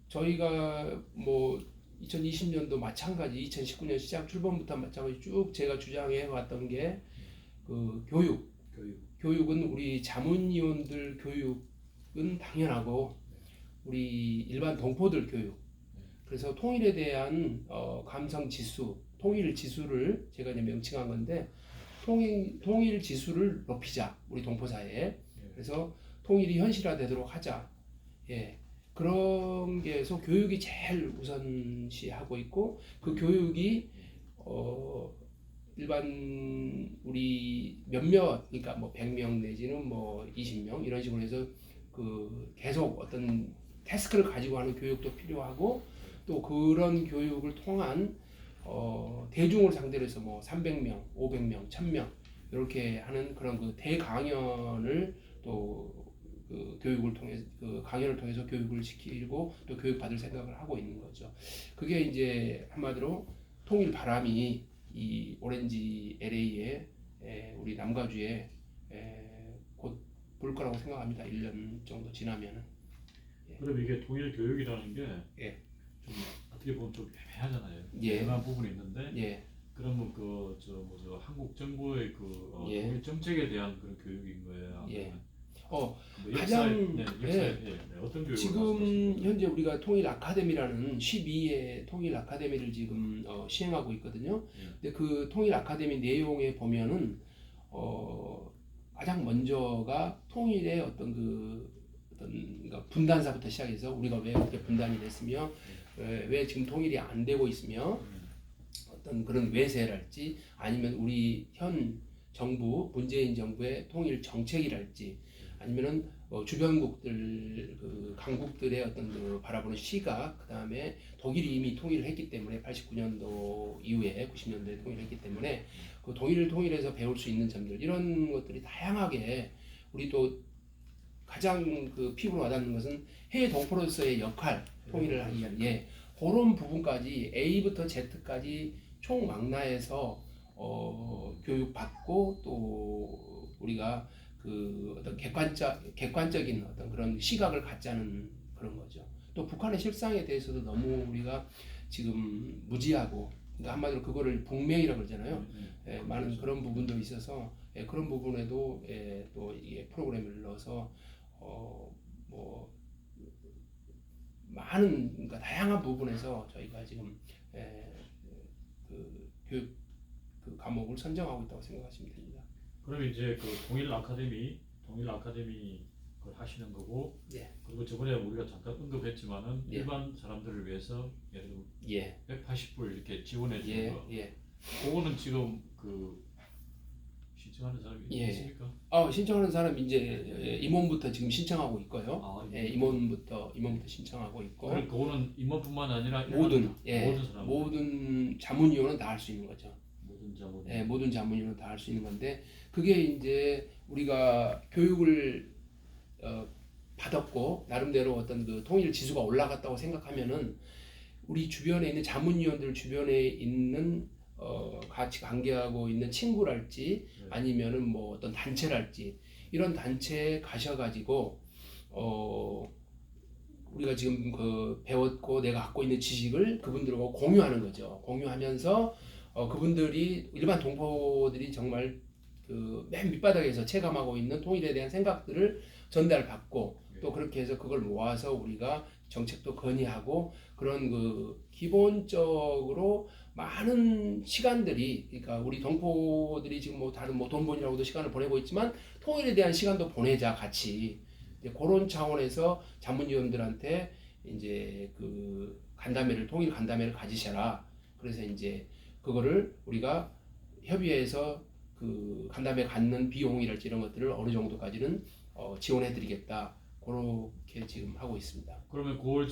저희가 뭐 2020년도 마찬가지, 2019년 시작 출범부터 마찬가지 쭉 제가 주장해 왔던 게 교육. 교육은 우리 자문위원들 교육은 당연하고 우리 일반 동포들 교육. 그래서 통일에 대한 감성 지수, 통일 지수를 제가 이제 명칭한 건데 통일 지수를 높이자 우리 동포 사회에. 그래서 통일이 현실화되도록 하자. 예. 그런 게서 교육이 제일 우선시하고 있고 그 교육이 일반 우리 몇몇 그러니까 뭐 100명 내지는 뭐 20명 이런 식으로 해서 계속 어떤 태스크를 가지고 하는 교육도 필요하고 또 그런 교육을 통한 대중을 상대로 해서 뭐 300명, 500명, 1000명 이렇게 하는 그런 대강연을 또 교육을 통해 강연을 통해서 교육을 시키고 또 교육 받을 생각을 하고 있는 거죠. 그게 이제 한마디로 통일 바람이 이 오렌지 LA에 우리 남가주에 곧 불 거라고 생각합니다. 1년 정도 지나면은. 그럼 이게 통일 교육이라는 게 좀 어떻게 보면 좀 애매하잖아요. 애매한 부분이 있는데 그러면 한국 정부의 통일 정책에 대한 그런 교육인 거예요. 가장 어떤 교육을 지금 현재 우리가 통일 아카데미라는 12의 통일 아카데미를 지금 시행하고 있거든요. 근데 그 통일 아카데미 내용에 보면은 가장 먼저가 통일의 그러니까 분단사부터 시작해서 우리가 왜 그렇게 분단이 됐으며 왜 지금 통일이 안 되고 있으며 어떤 그런 외세랄지 아니면 우리 현 정부 문재인 정부의 통일 정책이랄지 아니면은 주변국들 강국들의 어떤 바라보는 시각, 그 다음에 독일이 이미 통일을 했기 때문에 89년도 이후에 90년도에 통일을 했기 때문에 그 통일을 통일해서 배울 수 있는 점들 이런 것들이 다양하게 우리 또 가장 피부로 와닿는 것은 해외 동포로서의 역할 통일을 하기 위한 그런 부분까지 A부터 Z까지 총망라해서 교육받고 또 우리가 어떤 객관적인 어떤 그런 시각을 갖자는 그런 거죠. 또 북한의 실상에 대해서도 너무 우리가 지금 무지하고 그러니까 한마디로 그거를 북맹이라고 그러잖아요. 많은 그런 부분도 있어서 그런 부분에도 또 이게 프로그램을 넣어서 뭐 많은 그러니까 다양한 부분에서 저희가 지금 교육 과목을 선정하고 있다고 생각하시면 됩니다. 그럼 이제 통일 아카데미 그걸 하시는 거고 그리고 저번에 우리가 잠깐 언급했지만은 일반 사람들을 위해서 예를 들면 180불 이렇게 지원해 주는 거 그거는 지금 신청하는 사람이 있습니까? 신청하는 사람 이제 임원부터 지금 신청하고 있고요. 임원부터 신청하고 있고. 그거는 임원뿐만 아니라 모든 자문위원은 다 할 수 있는 거죠. 모든 자문위원은 다 할 수 있는 건데 그게 이제 우리가 교육을 받았고 나름대로 어떤 통일 지수가 올라갔다고 생각하면은 우리 주변에 있는 자문위원들 주변에 있는 같이 관계하고 있는 친구랄지 아니면은 뭐 어떤 단체랄지 이런 단체에 가셔가지고 우리가 지금 배웠고 내가 갖고 있는 지식을 그분들하고 공유하는 거죠. 공유하면서 그분들이 일반 동포들이 정말 맨 밑바닥에서 체감하고 있는 통일에 대한 생각들을 전달받고 또 그렇게 해서 그걸 모아서 우리가 정책도 건의하고 그런 기본적으로 많은 시간들이 그러니까 우리 동포들이 지금 뭐 다른 뭐 돈본이라고도 시간을 보내고 있지만 통일에 대한 시간도 보내자 같이 이제 그런 차원에서 자문위원들한테 이제 통일 간담회를 가지셔라. 그래서 이제 그거를 우리가 협의해서 간담회 갖는 비용이랄지 이런 것들을 어느 정도까지는 지원해드리겠다. 그렇게 지금 하고 있습니다. 그러면 그걸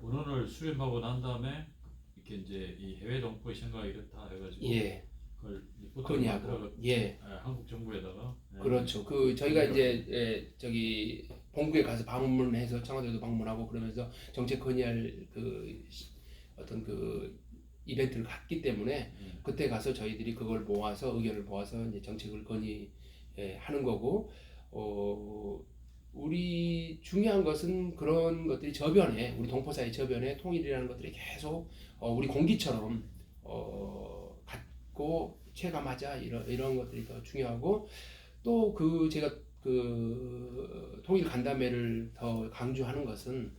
원원을 수렴하고 난 다음에 이렇게 이제 이 해외 동포의 생각이 이렇다 해가지고 그걸 건의하고 한국 정부에다가 그렇죠. 저희가 이제 저기 본국에 가서 방문해서 청와대도 방문하고 그러면서 정책 건의할 어떤 이벤트를 갖기 때문에 그때 가서 저희들이 그걸 모아서 의견을 모아서 이제 정책을 건의하는 거고 우리 중요한 것은 그런 것들이 저변에 우리 동포사의 저변에 통일이라는 것들이 계속 우리 공기처럼 갖고 체감하자 이런 것들이 더 중요하고 또 그 제가 그 통일 간담회를 더 강조하는 것은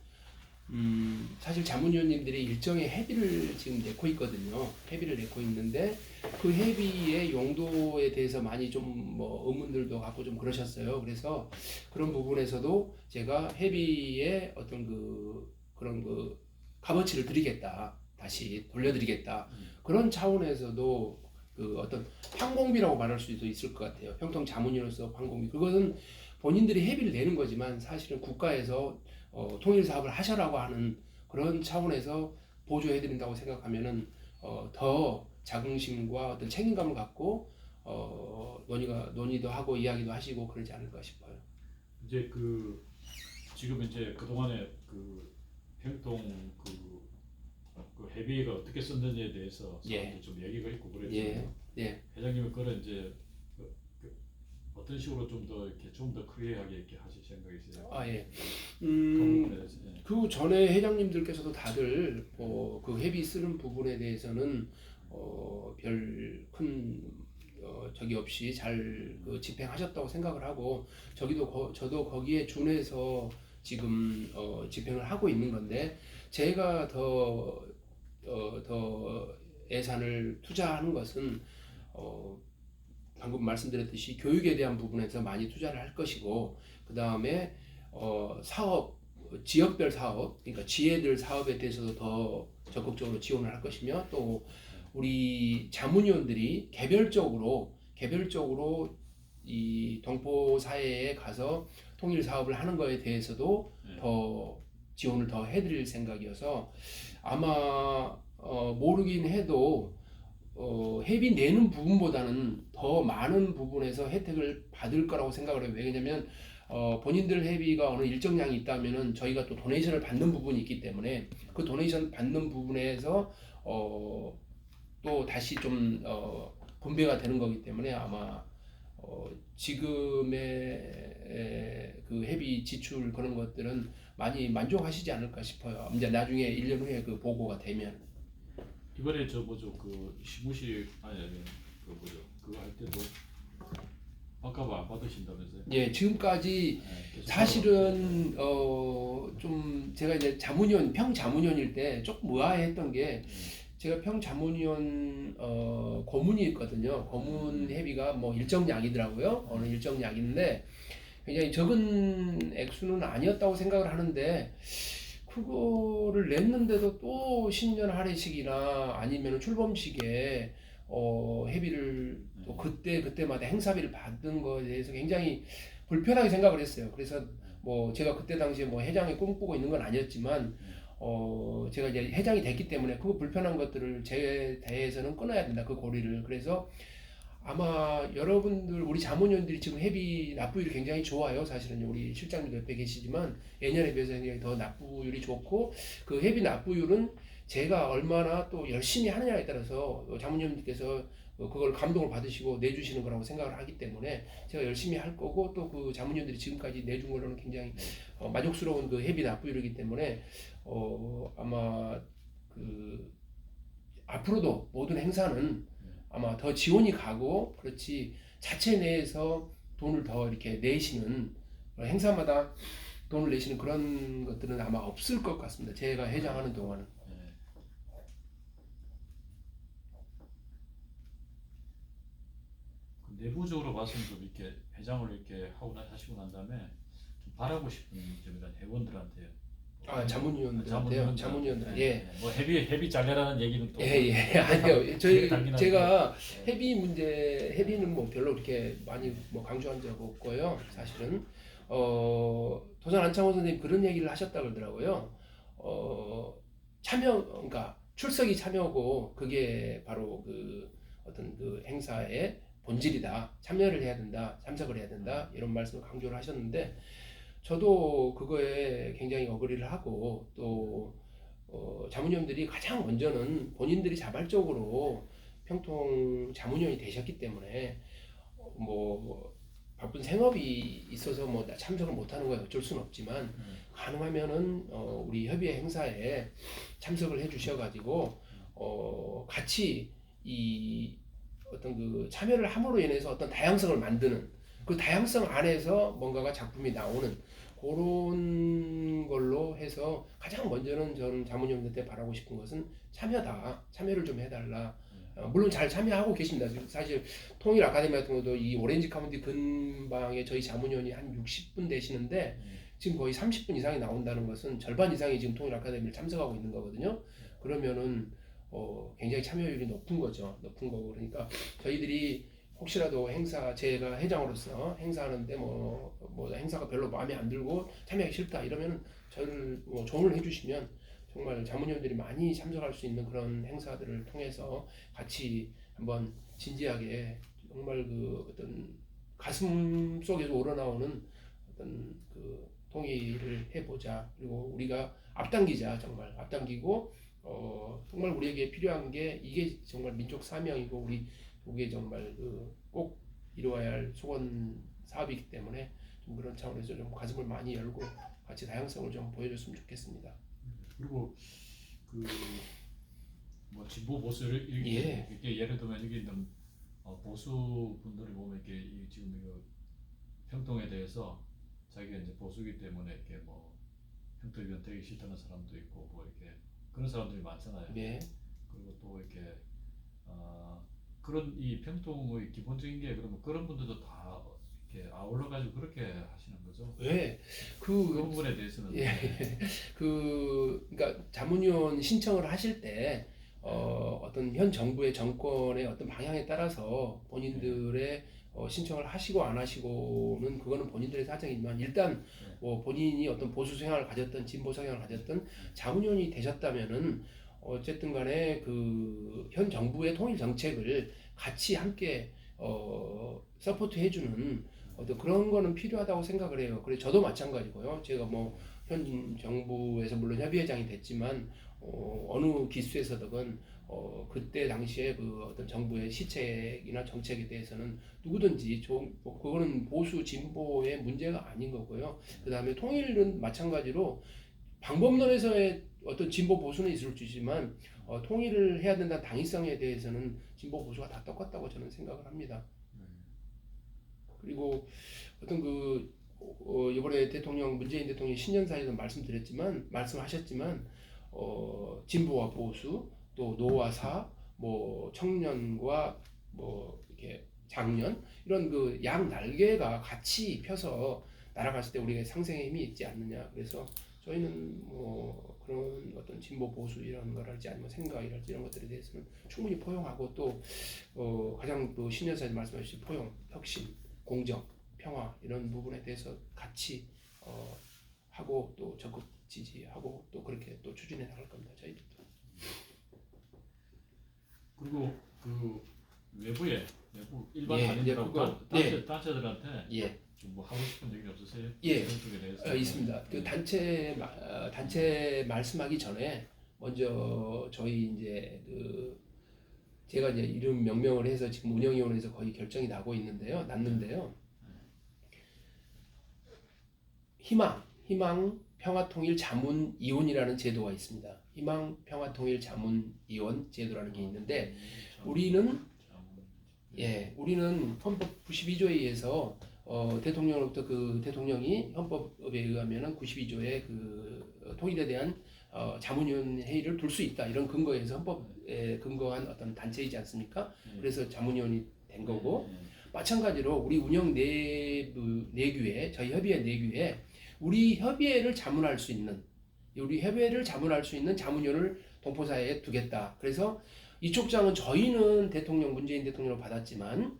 사실 자문위원님들이 일정의 회비를 지금 내고 있거든요. 회비를 내고 있는데 그 회비의 용도에 대해서 많이 좀 뭐 의문들도 갖고 좀 그러셨어요. 그래서 그런 부분에서도 제가 회비의 어떤 그런 값어치를 드리겠다. 다시 돌려드리겠다. 그런 차원에서도 그 어떤 판공비라고 말할 수도 있을 것 같아요. 평통 자문위로서 판공비. 그것은 본인들이 회비를 내는 거지만 사실은 국가에서 통일 사업을 하셔라고 하는 그런 차원에서 보조해드린다고 생각하면은 더 자긍심과 어떤 책임감을 갖고 논의도 하고 이야기도 하시고 그러지 않을까 싶어요. 이제 지금 이제 그 동안에 평통 회비가 어떻게 썼는지에 대해서 예. 좀 얘기가 있고 그랬죠. 예. 회장님은 그런 이제 어떤 식으로 좀 더 클리어하게 이렇게 하실 생각이세요? 예. 예. 그 전에 회장님들께서도 다들 그 회비 쓰는 부분에 대해서는 별 큰 적이 없이 잘 집행하셨다고 생각을 하고 저도 거기에 준해서 지금 집행을 하고 있는 건데 제가 더 예산을 투자하는 것은 방금 말씀드렸듯이 교육에 대한 부분에서 많이 투자를 할 것이고 그 다음에 사업 지역별 사업 그러니까 지혜들 사업에 대해서도 더 적극적으로 지원을 할 것이며 또 우리 자문위원들이 개별적으로 이 동포 사회에 가서 통일 사업을 하는 거에 대해서도 더 지원을 더 해드릴 생각이어서 아마 모르긴 해도 회비 내는 부분보다는 더 많은 부분에서 혜택을 받을 거라고 생각을 해요. 왜냐면 본인들 회비가 어느 일정량이 있다면은 저희가 또 도네이션을 받는 부분이 있기 때문에 그 도네이션 받는 부분에서 또 다시 좀 분배가 되는 거기 때문에 아마 지금의 그 회비 지출 그런 것들은 많이 만족하시지 않을까 싶어요. 이제 나중에 1년 후에 그 보고가 되면. 이번에 시무식 그거 할 때도 아까 안 받으신다면서요? 예, 지금까지 사실은 좀 제가 이제 평자문위원일 때 조금 의아했던 게 제가 평자문위원 고문이었거든요. 고문 회비가 뭐 일정량이더라고요. 어느 일정량인데 굉장히 적은 액수는 아니었다고 생각을 하는데 그거를 냈는데도 또 신년 할애식이나 아니면 출범식에 회비를 또 그때마다 행사비를 받는 거에 대해서 굉장히 불편하게 생각을 했어요. 그래서 뭐 제가 그때 당시에 뭐 회장이 꿈꾸고 있는 건 아니었지만 제가 이제 회장이 됐기 때문에 그 불편한 것들을 제 대해서는 끊어야 된다 그 고리를. 그래서 아마 여러분들 우리 자문위원들이 지금 회비 납부율이 굉장히 좋아요. 사실은 우리 실장님도 옆에 계시지만 예년에 비해서 굉장히 더 납부율이 좋고 그 회비 납부율은 제가 얼마나 또 열심히 하느냐에 따라서 자문위원님께서 그걸 감동을 받으시고 내주시는 거라고 생각을 하기 때문에 제가 열심히 할 거고 또 그 자문위원들이 지금까지 내준 걸로는 굉장히 만족스러운 그 회비 납부율이기 때문에 아마 앞으로도 모든 행사는 아마 더 지원이 가고 그렇지 자체 내에서 돈을 더 이렇게 내시는 행사마다 돈을 내시는 그런 것들은 아마 없을 것 같습니다. 제가 회장하는 동안은. 내부적으로 봐서는 좀 이렇게 회장을 이렇게 하시고 난 다음에 좀 바라고 싶은 점이란 회원들한테 자문위원들한테요. 자문위원들. 뭐 회비 잘내라는 얘기는 또 아니요. 제가 회비는 뭐 별로 그렇게 많이 뭐 강조한 적 없고요. 사실은 도산 안창호 선생님 그런 얘기를 하셨다 그러더라고요. 그러니까 출석이 참여고 그게 바로 그 어떤 그 행사의 본질이다. 참여를 해야 된다. 참석을 해야 된다. 이런 말씀을 강조를 하셨는데 저도 그거에 굉장히 어그리를 하고 또 자문위원들이 가장 먼저는 본인들이 자발적으로 평통 자문위원이 되셨기 때문에 뭐 바쁜 생업이 있어서 뭐 참석을 못하는 건 어쩔 수는 없지만 가능하면은 우리 협의회 행사에 참석을 해주셔가지고 같이 이 어떤 그 참여를 함으로 인해서 어떤 다양성을 만드는 그 다양성 안에서 뭔가가 작품이 나오는 그런 걸로 해서 가장 먼저는 저는 자문위원들한테 바라고 싶은 것은 참여다. 참여를 좀 해달라. 물론 잘 참여하고 계십니다. 사실 통일 아카데미 같은 것도 이 오렌지 카운티 근방에 저희 자문위원이 한 60분 되시는데 지금 거의 30분 이상이 나온다는 것은 절반 이상이 지금 통일 아카데미를 참석하고 있는 거거든요. 그러면은 굉장히 참여율이 높은 거죠. 높은 거고 그러니까 저희들이 혹시라도 제가 회장으로서 행사하는데 뭐 행사가 별로 마음에 안 들고 참여하기 싫다 이러면은 저를 조언을 해주시면 정말 자문위원들이 많이 참석할 수 있는 그런 행사들을 통해서 같이 한번 진지하게 정말 그 어떤 가슴 속에서 우러나오는 어떤 그 통일을 해보자. 그리고 우리가 앞당기자. 정말 앞당기고 정말 우리에게 필요한 게 이게 정말 민족 사명이고 우리의 정말 꼭 이루어야 할 소원 사업이기 때문에 좀 그런 차원에서 좀 가슴을 많이 열고 같이 다양성을 좀 보여줬으면 좋겠습니다. 그리고 그 뭐 진보 보수를 이렇게 예를 들면 여기 있는 보수 분들이 보면 이렇게 지금 이거 평통에 대해서 자기가 이제 보수기 때문에 이렇게 뭐 평통위원 되기 싫다는 사람도 있고 뭐 이렇게 그런 사람들이 많잖아요. 네. 그리고 또 이렇게 그런 이 평통의 기본적인 게 그러면 그런 분들도 다 이렇게 아울러 가지고 그렇게 하시는 거죠. 네. 그 부분에 대해서는 그러니까 자문위원 신청을 하실 때 어떤 현 정부의 정권의 어떤 방향에 따라서 본인들의 신청을 하시고 안 하시고는 그거는 본인들의 사정이지만 일단 본인이 어떤 보수 성향을 가졌던 진보 성향을 가졌던 자문위원이 되셨다면은 어쨌든 간에 그 현 정부의 통일 정책을 같이 함께 서포트 해주는 어떤 그런 거는 필요하다고 생각을 해요. 그래서 저도 마찬가지고요. 제가 뭐 현 정부에서 물론 협의회장이 됐지만 어느 기수에서든 그때 당시에 그 어떤 정부의 시책이나 정책에 대해서는 누구든지 그거는 보수 진보의 문제가 아닌 거고요. 그 다음에 통일은 마찬가지로 방법론에서의 어떤 진보 보수는 있을 수 있지만 통일을 해야 된다는 당위성에 대해서는 진보 보수가 다 똑같다고 저는 생각을 합니다. 그리고 어떤 이번에 문재인 대통령 신년사에도 말씀하셨지만 진보와 보수 또 노와 사, 뭐 청년과 뭐 이렇게 장년 이런 그 양 날개가 같이 펴서 날아갔을 때 우리가 상생의 힘이 있지 않느냐. 그래서 저희는 뭐 그런 어떤 진보 보수 이런 거랄지 아니면 생각이랄지 이런 것들에 대해서는 충분히 포용하고 또 가장 또 신년사에서 말씀하신 포용, 혁신, 공정, 평화 이런 부분에 대해서 같이 하고 또 적극 지지하고 또 그렇게 또 추진해 나갈 겁니다. 저희들도. 그리고 그 외부 일반 단위들하고 단체들한테 뭐 하고 싶은 얘기 없으세요? 쪽에 대해서? 있습니다. 그 단체 말씀하기 전에 먼저 저희 이제 제가 이제 이름 명명을 해서 지금 운영위원회에서 거의 결정이 났는데요. 희망 평화통일 자문위원이라는 제도가 있습니다. 희망 평화통일 자문위원 제도라는 게 있는데 우리는 헌법 92조에 의해서 대통령으로부터 그 대통령이 헌법에 의하면은 92조의 그 통일에 대한 자문위원 회의를 둘 수 있다 이런 근거에서 헌법에 근거한 어떤 단체이지 않습니까? 그래서 자문위원이 된 거고 마찬가지로 우리 운영 내규에 저희 협의회 내규에 우리 협의회를 자문할 수 있는 자문위원을 동포사회에 두겠다. 그래서 이 촉장은 저희는 문재인 대통령을 받았지만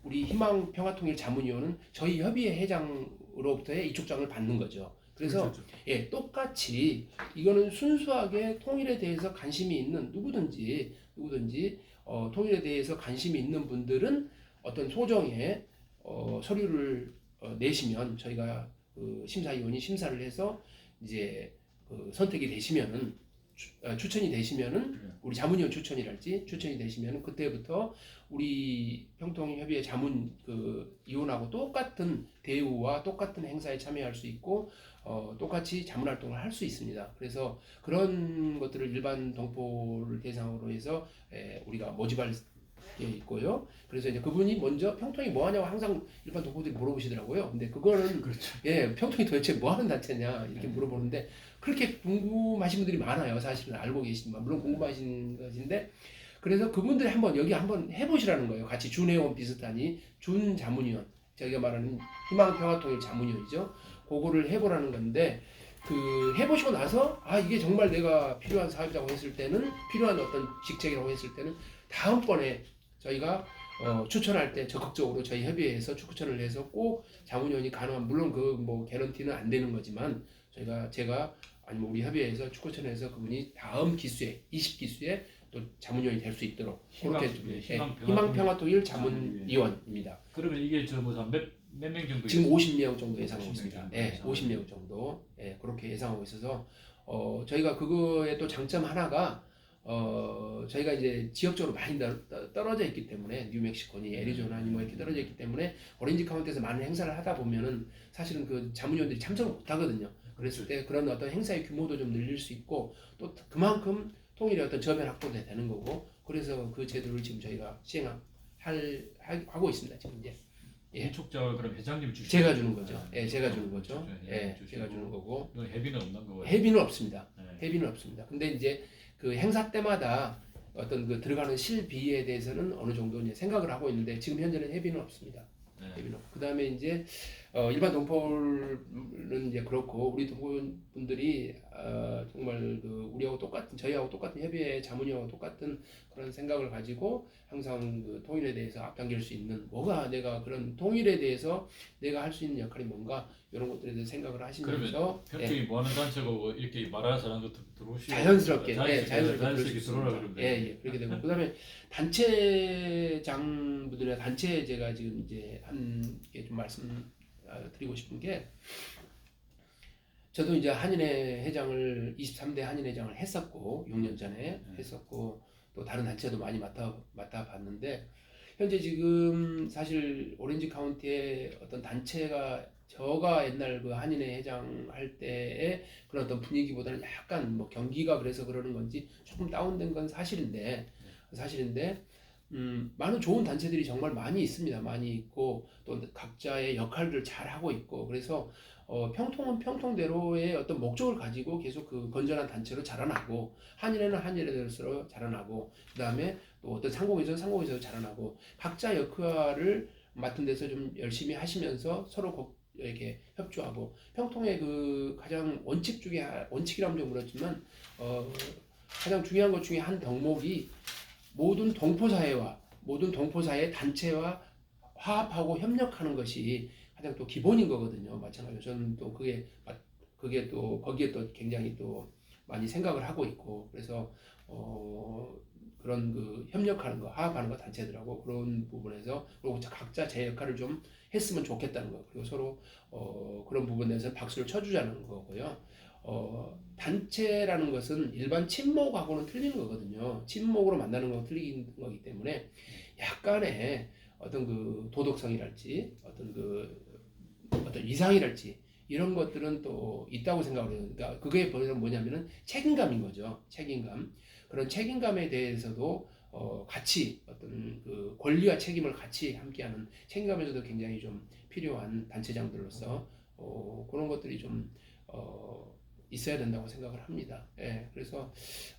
우리 희망 평화통일 자문위원은 저희 협의회 회장으로부터의 이 촉장을 받는 거죠. 그래서 그렇죠. 똑같이 이거는 순수하게 통일에 대해서 관심이 있는 누구든지 통일에 대해서 관심이 있는 분들은 어떤 소정의 서류를 내시면 저희가 심사위원이 심사를 해서 이제 선택이 되시면은 추천이 되시면은 우리 자문위원 추천이 되시면은 그때부터 우리 평통협의회 자문 그 위원하고 똑같은 대우와 똑같은 행사에 참여할 수 있고 똑같이 자문 활동을 할 수 있습니다. 그래서 그런 것들을 일반 동포를 대상으로 해서 우리가 모집할 게 있고요. 그래서 이제 그분이 먼저 평통이 뭐 하냐고 항상 일반 동포들이 물어보시더라고요. 근데 그거는 그렇죠. 평통이 도대체 뭐 하는 단체냐 이렇게 물어보는데 그렇게 궁금하신 분들이 많아요. 사실은 알고 계시지만 물론 궁금하신 것인데 그래서 그분들이 여기 한번 해보시라는 거예요. 같이 준회원 비슷하니 준 자문위원 저희가 말하는 희망평화통일 자문위원이죠. 그거를 해보라는 건데 그 해보시고 나서 이게 정말 내가 필요한 사업이라고 했을 때는 필요한 어떤 직책이라고 했을 때는 다음번에 저희가 추천할 때 적극적으로 저희 협의회에서 추천을 해서 꼭 자문위원이 가능한 물론 그 뭐 개런티는 안 되는 거지만 제가 아니면 우리 협의회에서 추천해서 그분이 다음 기수에 20기수에 또 자문위원이 될 수 있도록 그렇게 희망평화통일 자문위원입니다. 그러면 이게 몇 명 정도 지금 50명 정도 예상하고 있습니다. 50명 정도 그렇게 예상하고 있어서 저희가 그거의 또 장점 하나가 저희가 이제 지역적으로 많이 떨어져 있기 때문에 뉴멕시코니 애리조나니 뭐 이렇게 떨어져 있기 때문에 오렌지 카운티에서 많은 행사를 하다 보면은 사실은 그 자문위원들이 참석을 못 하거든요. 그랬을 때 그런 어떤 행사의 규모도 좀 늘릴 수 있고 또 그만큼 통일의 어떤 저변 확보도 되는 거고 그래서 그 제도를 지금 저희가 하고 있습니다. 지금 이제. 위촉자 그럼 회장님 주시고 제가 주는 거죠. 제가 주는 거죠. 제가 주는 거고. 회비는 없는 거예요? 회비는 없습니다. 회비는 없습니다. 근데 이제 그 행사 때마다 어떤 그 들어가는 실비에 대해서는 어느 정도 이제 생각을 하고 있는데 지금 현재는 회비는 없습니다. 회비는 없고. 그다음에 이제 일반 동포는 이제 그렇고 우리 동포분들이 정말 그 우리하고 똑같은 저희하고 똑같은 협의회 자문위하고 똑같은 그런 생각을 가지고 항상 그 통일에 대해서 앞당길 수 있는 내가 그런 통일에 대해서 내가 할 수 있는 역할이 뭔가 이런 것들에 대해서 생각을 하시면서 평통이 뭐 하는 단체고 이렇게 말하는 사람도 들어오시고 자연스럽게 들어오라 그러면 그렇게 되고 그다음에 단체장분들이나 단체 제가 지금 이제 한 게 좀 드리고 싶은 게 저도 이제 한인회 회장을 23대 한인회장을 했었고 6년 전에 했었고 또 다른 단체도 많이 맡아봤는데 현재 지금 사실 오렌지 카운티의 어떤 단체가 저가 옛날 그 한인회 회장 할 때의 그런 어떤 분위기보다는 약간 뭐 경기가 그래서 그러는 건지 조금 다운된 건 사실인데 많은 좋은 단체들이 정말 많이 있습니다. 많이 있고 또 각자의 역할을 잘 하고 있고 그래서 평통은 평통대로의 어떤 목적을 가지고 계속 그 건전한 단체로 자라나고 한일회는 한일회대로 자라나고 그 다음에 또 어떤 상공에서는 상공에서 자라나고 각자 역할을 맡은 데서 좀 열심히 하시면서 서로 이렇게 협조하고 평통의 그 가장 원칙이라면 좀 그렇지만 가장 중요한 것 중에 한 덕목이 모든 동포사회 단체와 화합하고 협력하는 것이 가장 또 기본인 거거든요. 마찬가지로 저는 또 그게 또 거기에 또 굉장히 또 많이 생각을 하고 있고 그래서 그런 그 협력하는 거, 화합하는 거 단체들하고 그런 부분에서 그리고 각자 제 역할을 좀 했으면 좋겠다는 거 그리고 서로 그런 부분에서 박수를 쳐주자는 거고요. 단체라는 것은 일반 친목하고는 틀린 거거든요. 친목으로 만나는 거 틀린 거기 때문에 약간의 어떤 그 도덕성이랄지 어떤 위상이랄지 이런 것들은 또 있다고 생각을 해요. 그러니까 그게 뭐냐면은 책임감인 거죠. 책임감. 그런 책임감에 대해서도 같이 어떤 그 권리와 책임을 같이 함께하는 책임감에서도 굉장히 좀 필요한 단체장들로서 그런 것들이 좀 있어야 된다고 생각을 합니다. 그래서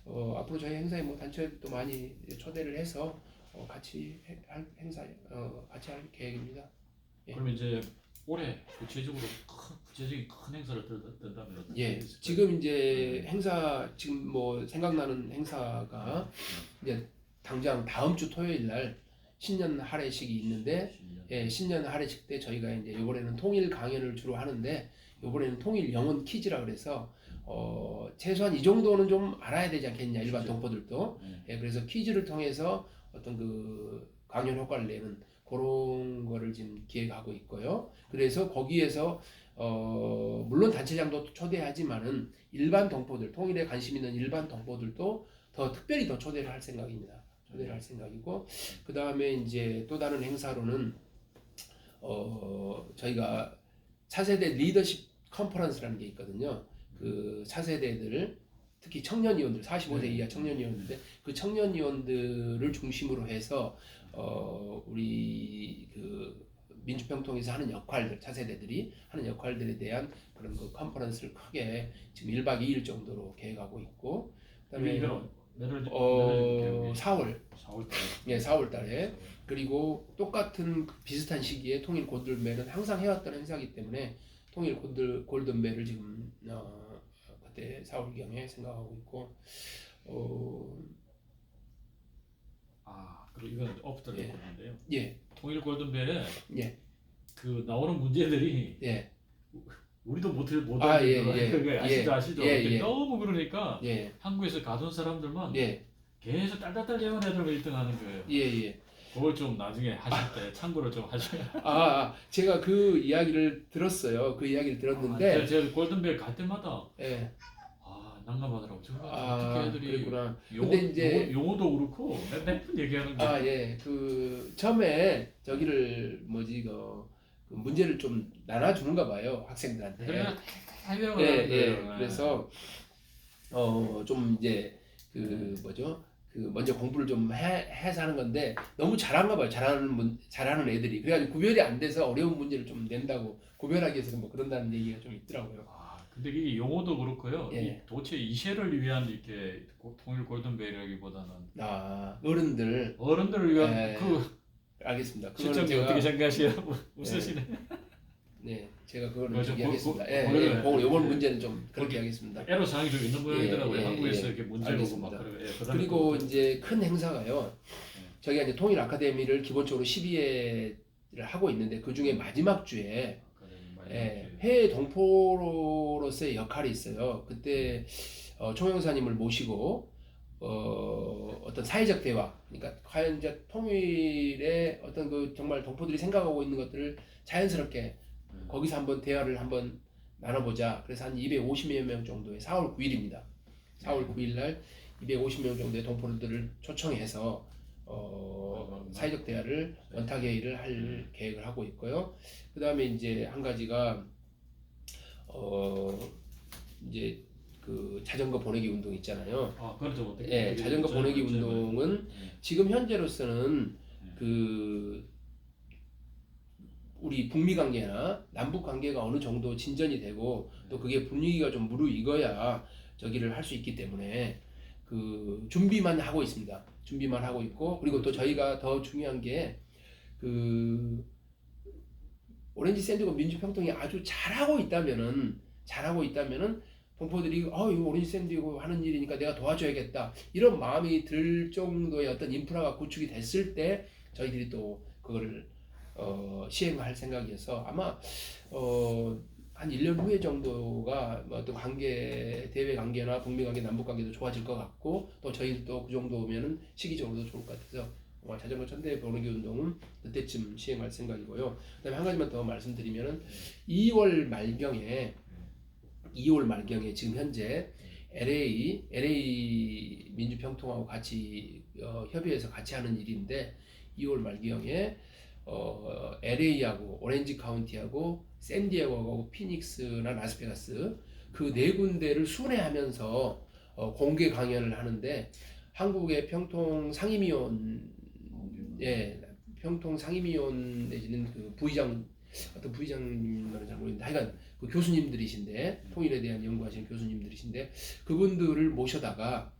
앞으로 저희 행사에 뭐 단체도 많이 초대를 해서 같이 할 같이 할 계획입니다. 그러면 이제 올해 구체적인 큰 행사를 뜬다면 지금 이제 행사 지금 뭐 생각나는 행사가 이제 당장 다음 주 토요일 날 신년 할애식이 있는데 신년 할애식 때 저희가 이제 이번에는 통일 강연을 주로 하는데 이번에는 통일 영혼 퀴즈라 그래서 최소한 이 정도는 좀 알아야 되지 않겠냐 일반 동포들도 그래서 퀴즈를 통해서 어떤 그 강연 효과를 내는 그런 거를 지금 기획하고 있고요. 그래서 거기에서 물론 단체장도 초대하지만은 일반 동포들, 통일에 관심 있는 일반 동포들도 더 특별히 더 초대를 할 생각입니다. 초대를 할 생각이고, 그 다음에 이제 또 다른 행사로는 저희가 차세대 리더십 컨퍼런스라는 게 있거든요. 그 차세대들, 특히 청년위원들, 45세 이하 청년위원인데 그 청년위원들을 중심으로 해서 우리 그 민주평통에서 하는 역할들, 차세대들이 하는 역할들에 대한 그런 그 컨퍼런스를 크게 지금 1박 2일 정도로 계획하고 있고, 그다음에 4월 예, 4월 달에 그리고 똑같은 비슷한 시기에 통일 골든벨은 항상 해왔던 행사이기 때문에 통일 골든벨을 지금 그때 4월경에 생각하고 있고 그리고 이건 오프 더 레코드인데요. 예. 통일 골든벨에 예. 그 나오는 문제들이 예. 우리도 못 예. 그게 아시죠? 예. 너무 그러니까 예. 한국에서 가둔 사람들만 계속 딸딸딸 재वन 애들만 1등하는 거예요. 예. 그걸 좀 나중에 하실 때 참고를 좀 하셔야. 제가 그 이야기를 들었어요. 그 이야기를 들었는데 제가 골든벨 갈 때마다 예. 난감하더라고. 어떻게 애들이 그랬구나. 근데 이제 용어도 그렇고 매번 얘기하는 게. 예. 그 처음에 저기를 그 문제를 좀 나눠주는가 봐요, 학생들한테. 예. 그래서 좀 이제 먼저 공부를 좀 해서 하는 건데 너무 잘한가 봐요. 잘하는 애들이. 그래가지고 구별이 안 돼서 어려운 문제를 좀 낸다고 구별하기 위해서 뭐 그런다는 얘기가 좀 있더라고요. 근데 이 용어도 그렇고요. 예. 도대체 이세를 위한 이렇게 통일 골든벨이라기보다는 어른들을 위한 알겠습니다. 실정이 어떻게 생각하시나요? 웃으시네. 네, 제가 그거는 얘기하겠습니다. 요번 문제는 좀 그렇게 하겠습니다. 애로사항이 좀 있는 모양이더라고요. 한국에서 이렇게 문제고 막 그리고 이제 큰 행사가요. 저희가 이제 통일 아카데미를 기본적으로 12회를 하고 있는데 그 중에 마지막 주에 해외 동포로서의 역할이 있어요. 그때 총영사님을 모시고 어떤 사회적 대화, 그러니까 과연 이제 통일의 어떤 그 정말 동포들이 생각하고 있는 것들을 자연스럽게 거기서 한번 대화를 한번 나눠보자. 그래서 한 250여 명 정도의 4월 9일입니다. 4월 9일 날 250명 정도의 동포들을 초청해서 사회적 대화를 원탁회의를 할 계획을 하고 있고요. 그 다음에 이제 한 가지가 이제 그 자전거 보내기 운동 있잖아요. 그렇죠. 자전거 보내기 운동은 지금 현재로서는 그 우리 북미 관계나 남북 관계가 어느 정도 진전이 되고 또 그게 분위기가 좀 무르익어야 저기를 할 수 있기 때문에 그 준비만 하고 있습니다. 준비만 하고 있고, 그리고 또 저희가 더 중요한 게 그 오렌지 샌드고 민주평통이 아주 잘하고 있다면은 동포들이 이거 오렌지 샌드고 하는 일이니까 내가 도와줘야겠다 이런 마음이 들 정도의 어떤 인프라가 구축이 됐을 때 저희들이 또 그거를 시행할 생각이어서 아마 한 1년 후에 정도가 어떤 관계, 대외 관계나 북미 관계, 남북 관계도 좋아질 것 같고 또 저희도 그 정도면은 시기적으로도 좋을 것 같아서 자전거 천대 보내기 운동은 그때쯤 시행할 생각이고요. 그다음에 한 가지만 더 말씀드리면은 2월 말경에 지금 현재 LA 민주평통하고 같이 협의해서 같이 하는 일인데 2월 말경에 LA하고 오렌지 카운티하고 샌디에고하고 피닉스나 라스베가스 그 네 군데를 순회하면서 공개 강연을 하는데 한국의 평통 상임위원 내지는 그 어떤 부의장님은 잘 모르겠는데 하여간 그 교수님들이신데 통일에 대한 연구하시는 교수님들이신데 그분들을 모셔다가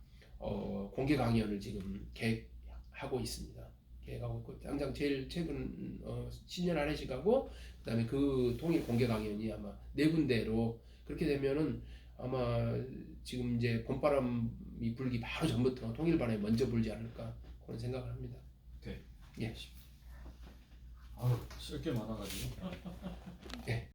공개 강연을 지금 계획하고 있습니다. 계획하고 있고 당장 제일 최근 신년 아래식하고 그다음에 그 통일 공개 강연이 아마 네 군데로 그렇게 되면은 아마 지금 이제 봄바람이 불기 바로 전부터 통일바람이 먼저 불지 않을까 그런 생각을 합니다. 네. 예. 쓸 게 많아가지고. 예.